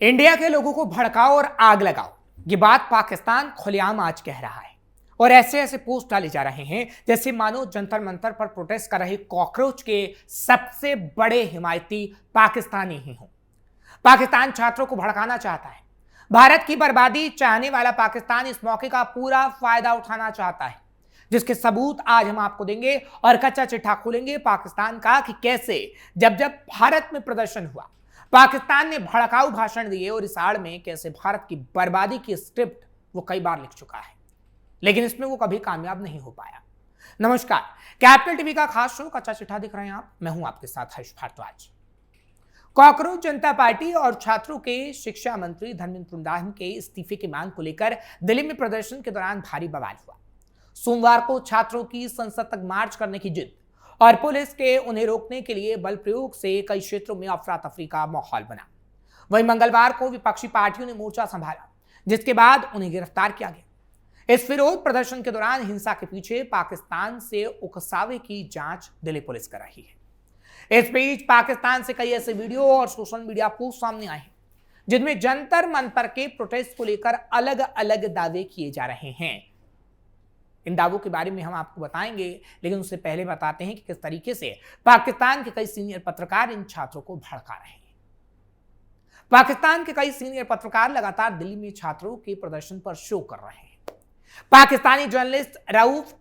India के लोगों को भड़काओ और आग लगाओ, ये बात पाकिस्तान खुलेआम आज कह रहा है। और ऐसे ऐसे पोस्ट डाले जा रहे हैं जैसे मानो जंतर मंतर पर प्रोटेस्ट कर रहे कॉकरोच के सबसे बड़े हिमायती पाकिस्तानी ही हों। पाकिस्तान छात्रों को भड़काना चाहता है। भारत की बर्बादी चाहने वाला पाकिस्तान इस मौके का पूरा फायदा उठाना चाहता है, जिसके सबूत आज हम आपको देंगे और कच्चा चिट्ठा खोलेंगे पाकिस्तान का कि कैसे जब जब भारत में प्रदर्शन हुआ पाकिस्तान ने भड़काऊ भाषण दिए और इस आड़ में कैसे भारत की बर्बादी की स्क्रिप्ट वो कई बार लिख चुका है, लेकिन इसमें वो कभी कामयाब नहीं हो पाया। नमस्कार, कैपिटल टीवी का खास शो कच्चा चिट्ठा दिख रहे हैं आप, मैं हूं आपके साथ हर्ष भारद्वाज। कॉकरोच जनता पार्टी और छात्रों के शिक्षा मंत्री धर्मेंद्र प्रधान के इस्तीफे की मांग को लेकर दिल्ली में प्रदर्शन के दौरान भारी बवाल हुआ। सोमवार को छात्रों की संसद तक मार्च करने की जिद और पुलिस के उन्हें रोकने के लिए बल प्रयोग से कई क्षेत्रों में अफरा तफरी का माहौल बना। वहीं मंगलवार को विपक्षी पार्टियों ने मोर्चा संभाला, जिसके बाद उन्हें गिरफ्तार किया गया। इस विरोध प्रदर्शन के दौरान हिंसा के पीछे पाकिस्तान से उकसावे की जांच दिल्ली पुलिस कर रही है। इस बीच पाकिस्तान से कई ऐसे वीडियो और सोशल मीडिया पोस्ट सामने आए हैं जिनमें जंतर मंतर के प्रोटेस्ट को लेकर अलग अलग दावे किए जा रहे हैं। इन दावों के बारे में हम आपको बताएंगे, लेकिन उससे पहले बताते हैं कि किस तरीके से पाकिस्तान के कई सीनियर पत्रकार इन छात्रों को भड़का रहे हैं। पाकिस्तान के कई सीनियर पत्रकार लगातार दिल्ली में छात्रों के प्रदर्शन पर शो कर रहे हैं। पाकिस्तानी जर्नलिस्ट रऊफ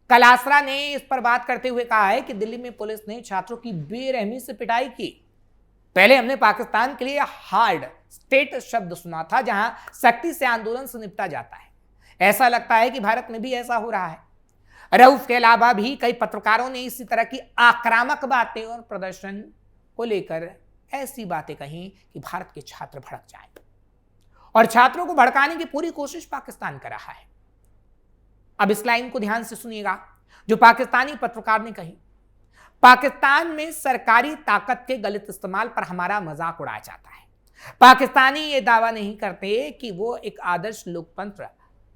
कलासरा ने इस पर बात करते हुए कहा है कि दिल्ली में पुलिस ने छात्रों की बेरहमी से पिटाई की। पहले हमने पाकिस्तान के लिए हार्ड स्टेट शब्द सुना था, जहां सख्ती से आंदोलन से निपटा जाता है। ऐसा लगता है कि भारत में भी ऐसा हो रहा है। रऊफ के अलावा भी कई पत्रकारों ने इसी तरह की आक्रामक बातें और प्रदर्शन को लेकर ऐसी बातें कही कि भारत के छात्र भड़क जाए और छात्रों को भड़काने की पूरी कोशिश पाकिस्तान कर रहा है। अब इस लाइन को ध्यान से सुनिएगा जो पाकिस्तानी पत्रकार ने कही। पाकिस्तान में सरकारी ताकत के गलत इस्तेमाल पर हमारा मजाक उड़ाया जाता है। पाकिस्तानी ये दावा नहीं करते कि वो एक आदर्श लोकतंत्र,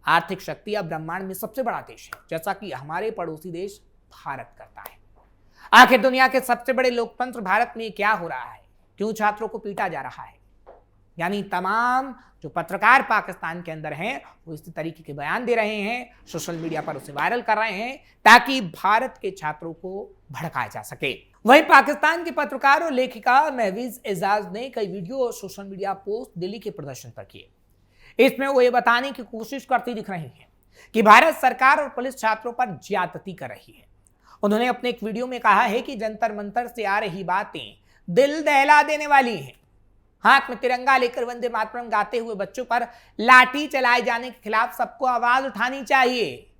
आर्थिक शक्ति या ब्रह्मांड में सबसे बड़ा देश है, जैसा कि हमारे पड़ोसी देश भारत करता है। आखिर दुनिया के सबसे बड़े लोकतंत्र भारत में क्या हो रहा है? क्यों छात्रों को पीटा जा रहा है? यानी तमाम जो पत्रकार पाकिस्तान के अंदर हैं वो इसी तरीके के बयान दे रहे हैं, सोशल मीडिया पर उसे वायरल कर रहे हैं ताकि भारत के छात्रों को भड़काया जा सके। वहीं पाकिस्तान के पत्रकार और लेखिका महवीज एजाज ने कई वीडियो और सोशल मीडिया पोस्ट दिल्ली के प्रदर्शन पर किए। इसमें वो ये बताने की कोशिश करती दिख रही है कि भारत सरकार और पुलिस छात्रों पर ज्यादती कर रही है। उन्होंने अपने एक वीडियो में कहा है कि जंतर मंतर से आ रही बातें दिल दहला देने वाली हैं। हाथ में तिरंगा लेकर वंदे मातरम गाते हुए बच्चों पर लाठी चलाए जाने के खिलाफ सबको आवाज उठानी चाहिए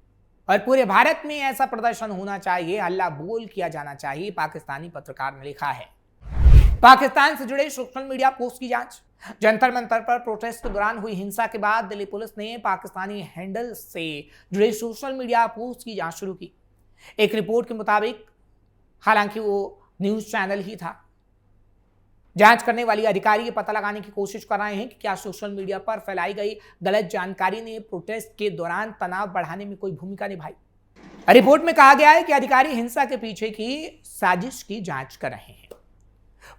और पूरे भारत में ऐसा प्रदर्शन होना चाहिए, हल्ला बोल किया जाना चाहिए, पाकिस्तानी पत्रकार ने लिखा है। पाकिस्तान से जुड़े सोशल मीडिया पोस्ट की जांच। जंतर मंतर पर प्रोटेस्ट के दौरान हुई हिंसा के बाद दिल्ली पुलिस ने पाकिस्तानी हैंडल से जुड़े सोशल मीडिया पोस्ट की जांच शुरू की। एक रिपोर्ट के मुताबिक, हालांकि वो न्यूज चैनल ही था, जांच करने वाली अधिकारी ये पता लगाने की कोशिश कर रहे हैं कि क्या सोशल मीडिया पर फैलाई गई गलत जानकारी ने प्रोटेस्ट के दौरान तनाव बढ़ाने में कोई भूमिका निभाई। रिपोर्ट में कहा गया है कि अधिकारी हिंसा के पीछे की साजिश की जांच कर रहे हैं।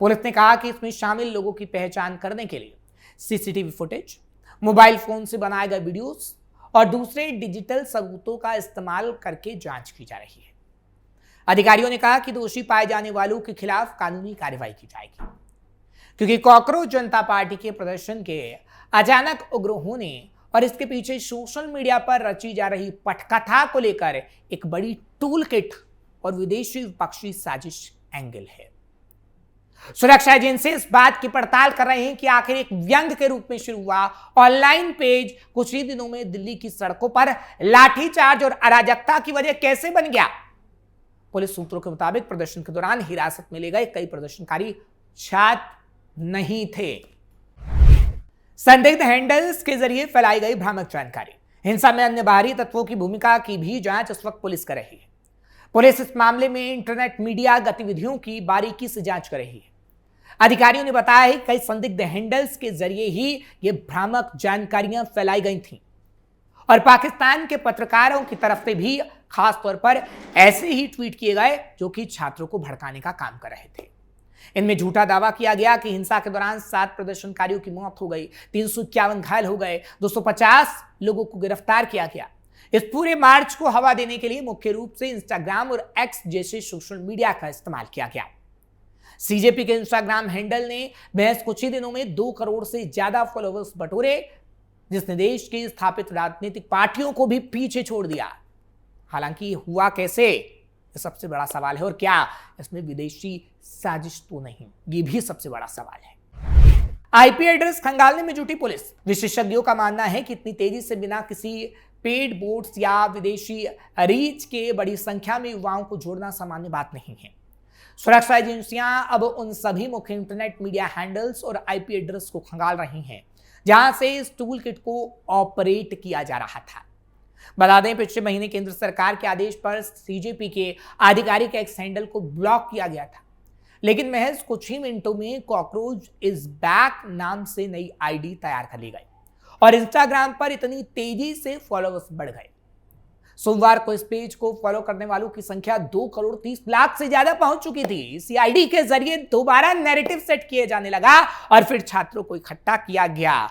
पुलिस ने कहा कि इसमें शामिल लोगों की पहचान करने के लिए सीसीटीवी फुटेज, मोबाइल फोन से बनाए गए वीडियोस और दूसरे डिजिटल सबूतों का इस्तेमाल करके जांच की जा रही है। अधिकारियों ने कहा कि दोषी पाए जाने वालों के खिलाफ कानूनी कार्रवाई की जाएगी, क्योंकि कॉकरोच जनता पार्टी के प्रदर्शन के अचानक उग्र होने और इसके पीछे सोशल मीडिया पर रची जा रही पटकथा को लेकर एक बड़ी टूल किट और विदेशी विपक्षी साजिश एंगल है। सुरक्षा एजेंसी इस बात की पड़ताल कर रहे हैं कि आखिर एक व्यंग के रूप में शुरू हुआ ऑनलाइन पेज कुछ ही दिनों में दिल्ली की सड़कों पर लाठीचार्ज और अराजकता की वजह कैसे बन गया। पुलिस सूत्रों के मुताबिक प्रदर्शन के दौरान हिरासत में ले गए कई प्रदर्शनकारी छात्र नहीं थे। संदिग्ध हैंडल्स के जरिए फैलाई गई भ्रामक जानकारी, हिंसा में अन्य बाहरी तत्वों की भूमिका की भी जांच इस वक्त पुलिस कर रही है। पुलिस इस मामले में इंटरनेट मीडिया गतिविधियों की बारीकी से जांच कर रही है। अधिकारियों ने बताया है कि कई संदिग्ध हैंडल्स के जरिए ही ये भ्रामक जानकारियां फैलाई गई थीं और पाकिस्तान के पत्रकारों की तरफ से भी खास तौर पर ऐसे ही ट्वीट किए गए जो कि छात्रों को भड़काने का काम कर रहे थे। इनमें झूठा दावा किया गया कि हिंसा के दौरान 7 प्रदर्शनकारियों की मौत हो गई, 351 घायल हो गए, 250 लोगों को गिरफ्तार किया गया। इस पूरे मार्च को हवा देने के लिए मुख्य रूप से इंस्टाग्राम और एक्स जैसे सोशल मीडिया का इस्तेमाल किया गया। सीजेपी के इंस्टाग्राम हैंडल ने महज कुछ ही दिनों में 2 करोड़ से ज्यादा फॉलोअर्स बटोरे, जिसने देश की स्थापित राजनीतिक पार्टियों को भी पीछे छोड़ दिया। हालांकि हुआ कैसे, ये सबसे बड़ा सवाल है, और क्या इसमें विदेशी साजिश तो नहीं, ये भी सबसे बड़ा सवाल है। आईपी एड्रेस खंगालने में जुटी पुलिस। विशेषज्ञों का मानना है कि इतनी तेजी से बिना किसी पेड बोट्स या विदेशी रीच के बड़ी संख्या में युवाओं को जोड़ना सामान्य बात नहीं है। सुरक्षा एजेंसियां अब उन सभी मुख्य इंटरनेट मीडिया हैंडल्स और आईपी एड्रेस को खंगाल रही हैं जहां से इस टूल किट को ऑपरेट किया जा रहा था। बता दें, पिछले महीने केंद्र सरकार के आदेश पर सीजेपी के आधिकारिक एक्स हैंडल को ब्लॉक किया गया था, लेकिन महज कुछ ही मिनटों में कॉकरोच इज बैक नाम से नई आईडी तैयार कर ली गई और इंस्टाग्राम पर इतनी तेजी से फॉलोअर्स बढ़ गए। सोमवार को इस पेज को फॉलो करने वालों की संख्या 2 करोड़ 30 लाख से ज्यादा पहुंच चुकी थी। इसी आईडी के जरिए दोबारा नैरेटिव सेट किए जाने लगा और फिर छात्रों को इकट्ठा किया गया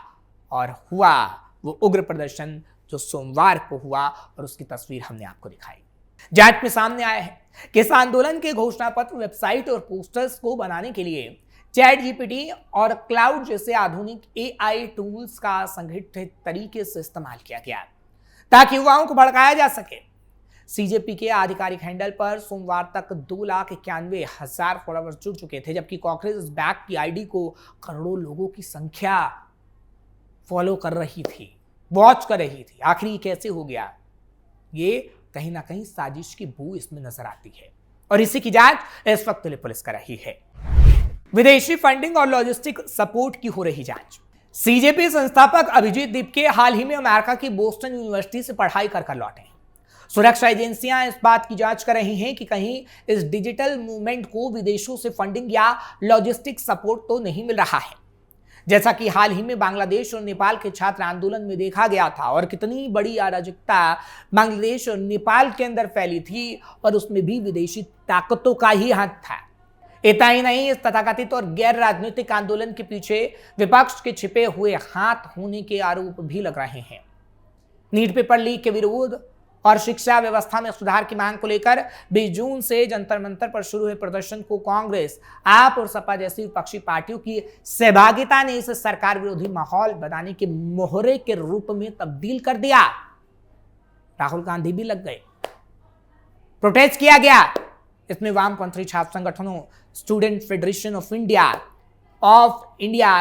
और हुआ वो उग्र प्रदर्शन जो सोमवार को हुआ, और उसकी तस्वीर हमने आपको दिखाई। जांच में सामने आया है कि इस आंदोलन के घोषणा पत्र, वेबसाइट और पोस्टर्स को बनाने के लिए चैट जीपीटी और क्लाउड जैसे आधुनिक एआई टूल्स का संगठित तरीके से इस्तेमाल किया गया ताकि युवाओं को भड़काया जा सके। सीजेपी के आधिकारिक हैंडल पर सोमवार तक 2,91,000 फॉलोअर्स जुड़ चुके थे, जबकि कॉकरोच इज बैक की आईडी को करोड़ों लोगों की संख्या फॉलो कर रही थी, वॉच कर रही थी। आखिर ये कैसे हो गया? ये कहीं ना कहीं साजिश की बू इसमें नजर आती है और इसी की जांच इस वक्त पुलिस कर रही है। विदेशी फंडिंग और लॉजिस्टिक सपोर्ट की हो रही जांच। सीजेपी संस्थापक अभिजीत दीपके हाल ही में अमेरिका की बोस्टन यूनिवर्सिटी से पढ़ाई कर लौटे। सुरक्षा एजेंसियां इस बात की जांच कर रही हैं कि कहीं इस डिजिटल मूवमेंट को विदेशों से फंडिंग या लॉजिस्टिक सपोर्ट तो नहीं मिल रहा है, जैसा कि हाल ही में बांग्लादेश और नेपाल के छात्र आंदोलन में देखा गया था। और कितनी बड़ी अराजकता बांग्लादेश और नेपाल के अंदर फैली थी और उसमें भी विदेशी ताकतों का ही हाथ था। इतना ही नहीं, इस तथाकथित और गैर राजनीतिक आंदोलन के पीछे विपक्ष के छिपे हुए हाथ होने के आरोप भी लग रहे हैं। नीट पेपर लीक के विरोध और शिक्षा व्यवस्था में सुधार की मांग को लेकर 20 जून से जंतर मंतर पर शुरू हुए प्रदर्शन को कांग्रेस, आप और सपा जैसी विपक्षी पार्टियों की सहभागिता ने इसे सरकार विरोधी माहौल बनाने के मोहरे के रूप में तब्दील कर दिया। राहुल गांधी भी लग गए, प्रोटेस्ट किया गया। इसमें वामपंथी छात्र संगठनों, student federation of India,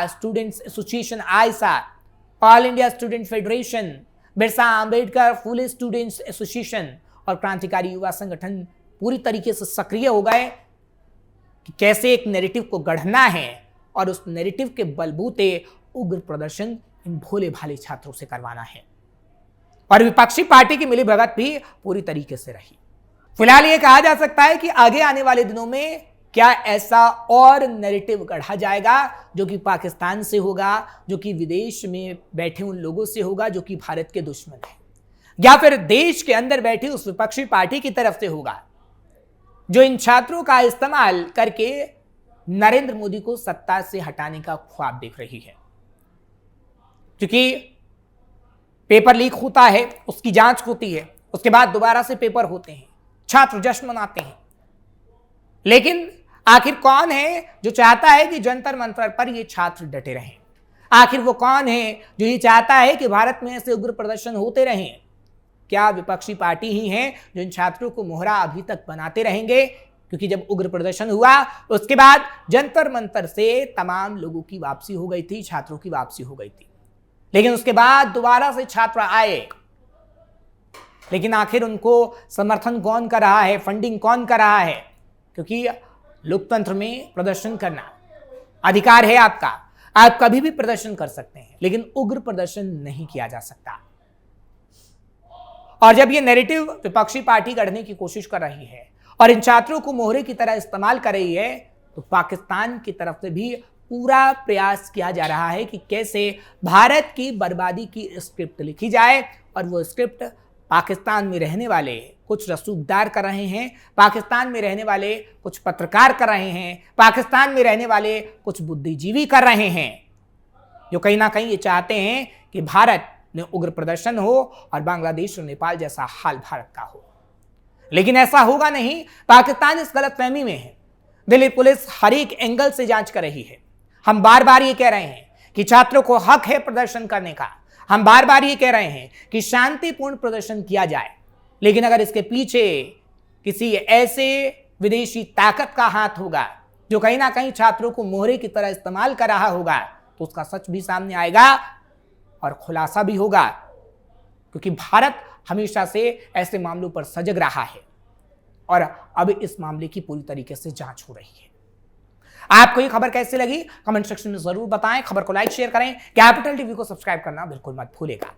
students association AISA, all India student federation, Birsa Ambedkar Phule students association और क्रांतिकारी युवा संगठन पूरी तरीके से सक्रिय हो गए कि कैसे एक नैरेटिव को गढ़ना है और उस नैरेटिव के बलबूते उग्र प्रदर्शन इन भोले भाले छात्रों से करवाना है। और विपक्षी पार्टी की मिलीभगत भी पूरी तरीके से रही। फिलहाल ये कहा जा सकता है कि आगे आने वाले दिनों में क्या ऐसा और नैरेटिव गढ़ा जाएगा जो कि पाकिस्तान से होगा, जो कि विदेश में बैठे उन लोगों से होगा जो कि भारत के दुश्मन हैं, या फिर देश के अंदर बैठी उस विपक्षी पार्टी की तरफ से होगा जो इन छात्रों का इस्तेमाल करके नरेंद्र मोदी को सत्ता से हटाने का ख्वाब देख रही है। क्योंकि पेपर लीक होता है, उसकी जांच होती है, उसके बाद दोबारा से पेपर होते हैं, छात्र जश्न मनाते हैं, लेकिन आखिर कौन है जो चाहता है कि जंतर मंतर पर ये छात्र डटे रहें? आखिर वो कौन है जो ये चाहता है कि भारत में ऐसे उग्र प्रदर्शन होते रहें? क्या विपक्षी पार्टी ही है जो इन छात्रों को मोहरा अभी तक बनाते रहेंगे? क्योंकि जब उग्र प्रदर्शन हुआ उसके बाद जंतर मंतर से तमाम लोगों की वापसी हो गई थी, छात्रों की वापसी हो गई थी, लेकिन उसके बाद दोबारा से छात्र आए, लेकिन आखिर उनको समर्थन कौन कर रहा है, फंडिंग कौन कर रहा है? क्योंकि लोकतंत्र में प्रदर्शन करना अधिकार है आपका, आप कभी भी प्रदर्शन कर सकते हैं, लेकिन उग्र प्रदर्शन नहीं किया जा सकता। और जब ये नैरेटिव विपक्षी पार्टी गढ़ने की कोशिश कर रही है और इन छात्रों को मोहरे की तरह इस्तेमाल कर रही है, तो पाकिस्तान की तरफ से भी पूरा प्रयास किया जा रहा है कि कैसे भारत की बर्बादी की स्क्रिप्ट लिखी जाए और वो स्क्रिप्ट पाकिस्तान में रहने वाले कुछ रसूखदार कर रहे हैं, पाकिस्तान में रहने वाले कुछ पत्रकार कर रहे हैं, पाकिस्तान में रहने वाले कुछ बुद्धिजीवी कर रहे हैं, जो कहीं ना कहीं ये चाहते हैं कि भारत में उग्र प्रदर्शन हो और बांग्लादेश और नेपाल जैसा हाल भारत का हो। लेकिन ऐसा होगा नहीं। पाकिस्तान इस गलतफहमी में है। दिल्ली पुलिस हर एक एंगल से जांच कर रही है। हम बार बार ये कह रहे हैं कि छात्रों को हक है प्रदर्शन करने का। हम बार बार ये कह रहे हैं कि शांतिपूर्ण प्रदर्शन किया जाए, लेकिन अगर इसके पीछे किसी ऐसे विदेशी ताकत का हाथ होगा जो कहीं ना कहीं छात्रों को मोहरे की तरह इस्तेमाल कर रहा होगा, तो उसका सच भी सामने आएगा और खुलासा भी होगा, क्योंकि भारत हमेशा से ऐसे मामलों पर सजग रहा है और अब इस मामले की पूरी तरीके से जांच हो रही है। आपको ये खबर कैसी लगी कमेंट सेक्शन में जरूर बताएं। खबर को लाइक शेयर करें। कैपिटल टीवी को सब्सक्राइब करना बिल्कुल मत भूलिएगा।